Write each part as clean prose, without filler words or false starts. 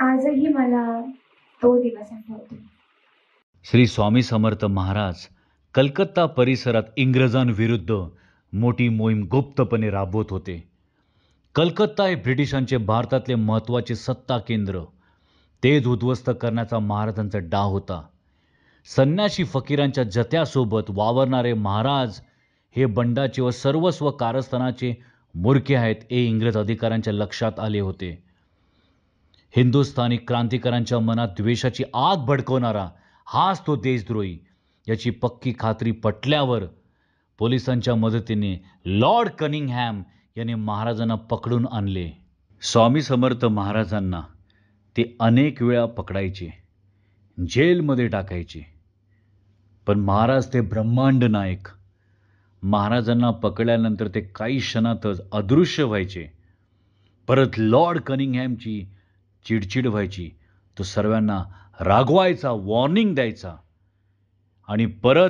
आजही मला तो दिवस आठवतो. श्री स्वामी समर्थ महाराज कलकत्ता परिसरात इंग्रजांविरुद्ध मोठी मोहीम गुप्तपणे राबवत होते. कलकत्ता हे ब्रिटिशांचे भारतातले महत्त्वाचे सत्ता केंद्र. तेच उद्ध्वस्त करण्याचा महाराजांचा डाव होता. संन्याशी फकीरांच्या जत्यासोबत वावरणारे महाराज हे बंडाचे व सर्वस्व कारस्थानाचे मूर्खे आहेत हे इंग्रज अधिकाऱ्यांच्या लक्षात आले होते. हिंदुस्थानी क्रांतिकारांच्या मनात द्वेषाची आग भडकवणारा हाच तो देशद्रोही याची पक्की खात्री पटल्यावर पोलिसांच्या मदतीने लॉर्ड कनिंगहॅम यांनी महाराजांना पकडून आणले. स्वामी समर्थ महाराजांना ते अनेक वेळा पकडायचे, जेलमध्ये टाकायचे. पण महाराज ते ब्रह्मांड नायक. महाराजांना पकडल्यानंतर ते काही क्षणातच अदृश्य व्हायचे. परत लॉर्ड कनिंगहॅमची चिडचिड व्हायची. तो सर्वांना रागवायचा, वॉर्निंग द्यायचा आणि परत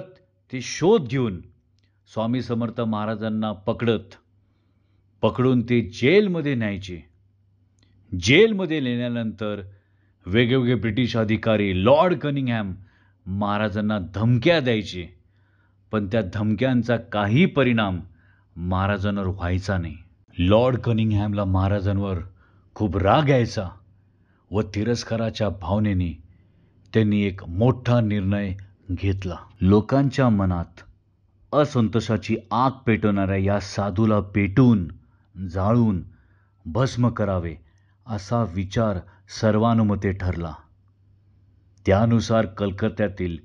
ते शोध घेऊन स्वामी समर्थ महाराजांना पकडून ते जेलमध्ये न्यायचे. जेलमध्ये नेल्यानंतर वेगवेगळे ब्रिटिश अधिकारी लॉर्ड कनिंगहॅम महाराजांना धमक्या द्यायचे. पण त्या धमक्यांचा काही परिणाम महाराजांवर व्हायचा नाही. लॉर्ड कनिंगहॅमला महाराजांवर खूप राग यायचा व तिरस्काराच्या भावनेने त्यांनी एक मोठा निर्णय घेतला. लोकांच्या मनात असंतोषाची आग पेटवणाऱ्या या साधूला पेटून, जाळून भस्म करावे असा विचार सर्वानुमते ठरला. त्यानुसार कलकत्त्यातील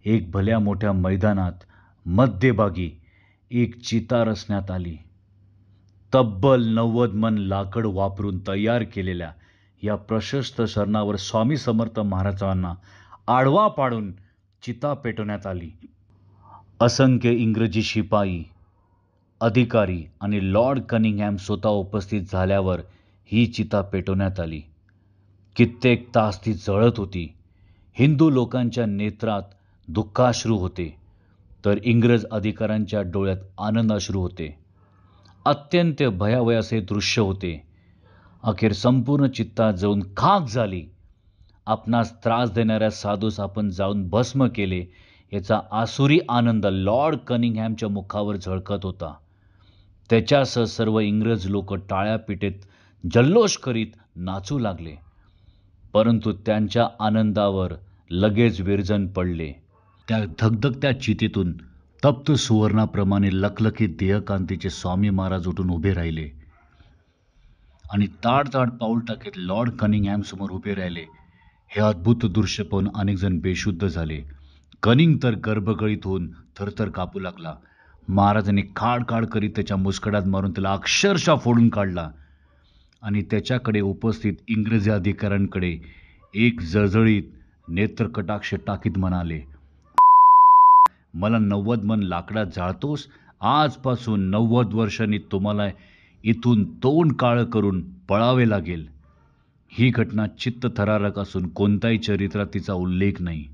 एक भल्या मोठ्या मैदानात मध्यभागी एक चिता रचण्यात आली. तब्बल 90 मन लाकड वापरून तयार केलेल्या या प्रशस्त शरणावर स्वामी समर्थ महाराजांना आडवा पाडून चिता पेटवण्यात आली. असंख्य इंग्रजी शिपाई, अधिकारी आणि लॉर्ड कनिंगहॅम स्वतः उपस्थित झाल्यावर ही चिता पेटवण्यात आली. कित्येक तास ती जळत होती. हिंदू लोकांच्या नेत्रात दुःखाश्रू होते, तर इंग्रज अधिकाऱ्यांच्या डोळ्यात आनंदाश्रू होते. अत्यंत भयावह असे दृश्य होते. अखेर संपूर्ण चित्ता जळून खाक झाली. आपणास त्रास देणाऱ्या साधूस आपण जाऊन भस्म केले याचा आसुरी आनंद लॉर्ड कनिंगहॅमच्या मुखावर झळकत होता. त्याच्यासह सर्व इंग्रज लोक टाळ्या पिटीत जल्लोष करीत नाचू लागले. परंतु त्यांच्या आनंदावर लगेच विरजण पडले. त्या धगधगत्या चितेतून तप्त सुवर्णाप्रमाणे लखलखीत देहकांतीचे स्वामी महाराज उठून उभे राहिले आणि ताडताड पाऊल टाकीत लॉर्ड कनिंगहॅम समोर उभे राहिले. हे अद्भुत दृश्य पाहून अनेक जण बेशुद्ध झाले. कनिंग तर गर्भगळीत होऊन थरथर कापू लागला. महाराजांनी खाड करीत त्याच्या मुस्कडात मारून त्याला अक्षरशः फोडून काढला आणि त्याच्याकडे उपस्थित इंग्रजी अधिकाऱ्यांकडे एक जळजळीत नेत्रकटाक्ष टाकीत म्हणाले, मला 90 मन लाकडात जाळतोस? आजपासून 90 वर्षांनी तुम्हाला इथून तोंड काळं करून पळावे लागेल. ही घटना चित्तथरारक असून कोणत्याही चरित्रात तिचा उल्लेख नाही.